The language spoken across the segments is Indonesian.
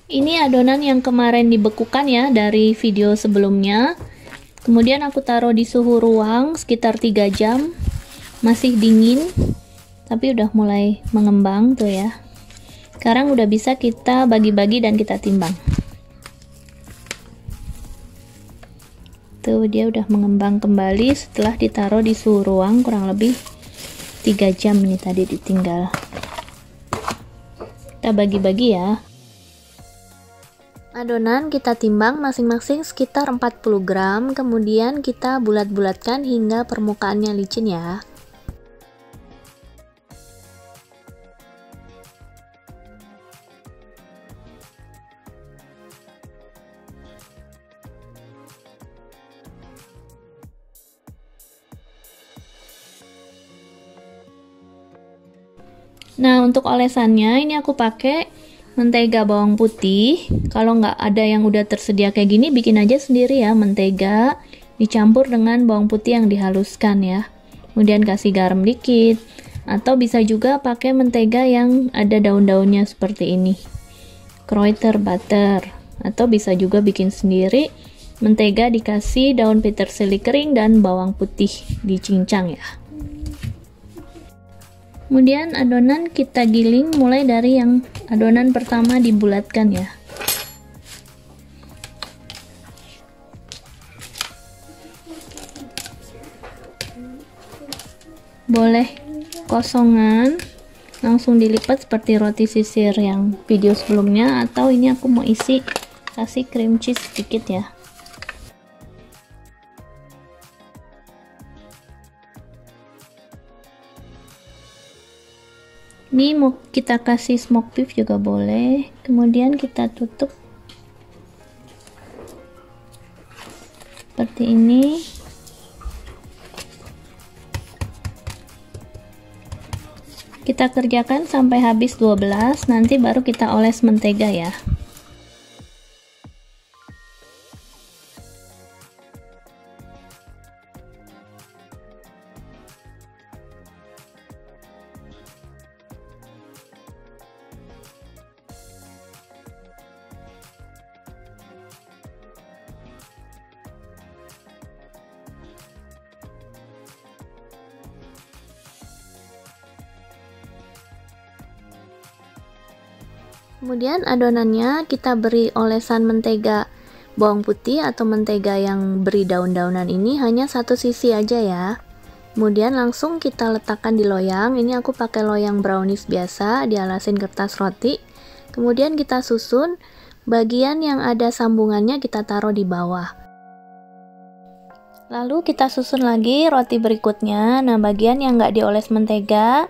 Ini adonan yang kemarin dibekukan ya dari video sebelumnya. Kemudian aku taruh di suhu ruang sekitar 3 jam. Masih dingin, tapi udah mulai mengembang tuh ya. Sekarang udah bisa kita bagi-bagi dan kita timbang. Tuh dia udah mengembang kembali setelah ditaruh di suhu ruang kurang lebih 3 jam ini tadi ditinggal. Kita bagi-bagi ya. Adonan kita timbang masing-masing sekitar 40 gram, kemudian kita bulat-bulatkan hingga permukaannya licin ya. Nah, untuk olesannya ini aku pakai mentega bawang putih. Kalau nggak ada yang udah tersedia kayak gini, bikin aja sendiri ya. Mentega dicampur dengan bawang putih yang dihaluskan ya. Kemudian kasih garam dikit. Atau bisa juga pakai mentega yang ada daun-daunnya seperti ini. Kreuter butter. Atau bisa juga bikin sendiri. Mentega dikasih daun peterseli kering dan bawang putih dicincang ya. Kemudian adonan kita giling mulai dari yang adonan pertama dibulatkan ya. Boleh kosongan, langsung dilipat seperti roti sisir yang video sebelumnya, atau ini aku mau isi kasih cream cheese sedikit ya. Ini mau kita kasih smoke beef juga boleh. Kemudian kita tutup seperti ini. Kita kerjakan sampai habis 12, nanti baru kita oles mentega ya. Kemudian adonannya kita beri olesan mentega bawang putih atau mentega yang beri daun-daunan ini hanya satu sisi aja ya. Kemudian langsung kita letakkan di loyang. Ini aku pakai loyang brownies biasa, dialasin kertas roti. Kemudian kita susun, bagian yang ada sambungannya kita taruh di bawah. Lalu kita susun lagi roti berikutnya. Nah, bagian yang nggak dioles mentega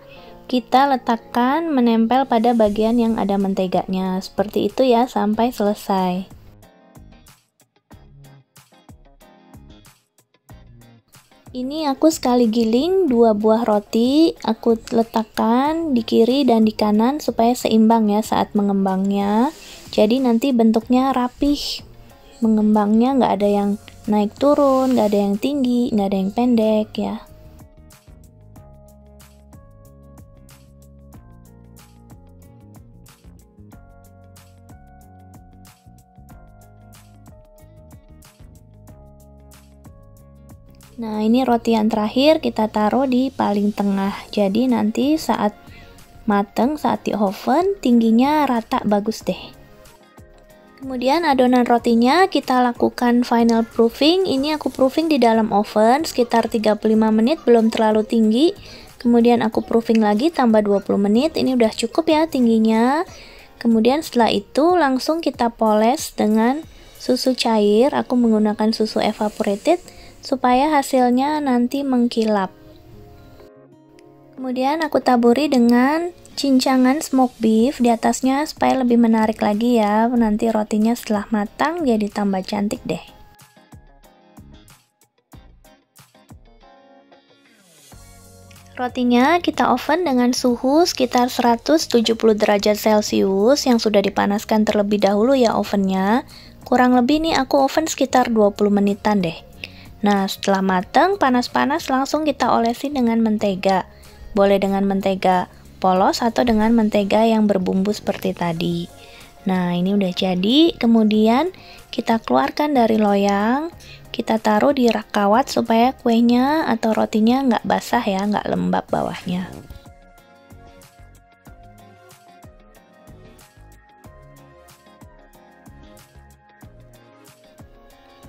kita letakkan menempel pada bagian yang ada menteganya. Seperti itu ya sampai selesai. Ini aku sekali giling 2 buah roti, aku letakkan di kiri dan di kanan supaya seimbang ya saat mengembangnya. Jadi nanti bentuknya rapih. Mengembangnya nggak ada yang naik turun, nggak ada yang tinggi, nggak ada yang pendek ya. Nah, ini roti yang terakhir kita taruh di paling tengah. Jadi nanti saat mateng, saat di oven, tingginya rata bagus deh. Kemudian adonan rotinya kita lakukan final proofing. Ini aku proofing di dalam oven sekitar 35 menit, belum terlalu tinggi. Kemudian aku proofing lagi tambah 20 menit. Ini udah cukup ya tingginya. Kemudian setelah itu langsung kita poles dengan susu cair. Aku menggunakan susu evaporated supaya hasilnya nanti mengkilap. Kemudian aku taburi dengan cincangan smoke beef di atasnya supaya lebih menarik lagi ya. Nanti rotinya setelah matang jadi tambah cantik deh. Rotinya kita oven dengan suhu sekitar 170 derajat Celcius yang sudah dipanaskan terlebih dahulu ya ovennya. Kurang lebih nih aku oven sekitar 20 menitan deh. Nah, setelah matang, panas-panas langsung kita olesi dengan mentega. Boleh dengan mentega polos atau dengan mentega yang berbumbu seperti tadi. Nah, ini udah jadi. Kemudian kita keluarkan dari loyang, kita taruh di rak kawat supaya kuenya atau rotinya nggak basah ya, nggak lembab bawahnya.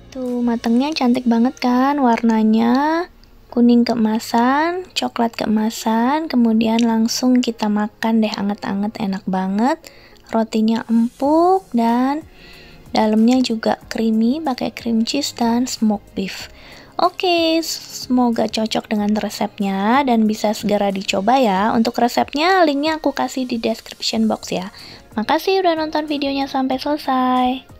Tuh, matangnya cantik banget kan warnanya. Kuning keemasan, coklat keemasan, kemudian langsung kita makan deh, anget-anget, enak banget. Rotinya empuk dan dalamnya juga creamy, pakai cream cheese dan smoked beef. Oke, semoga cocok dengan resepnya dan bisa segera dicoba ya. Untuk resepnya, linknya aku kasih di description box ya. Makasih udah nonton videonya sampai selesai.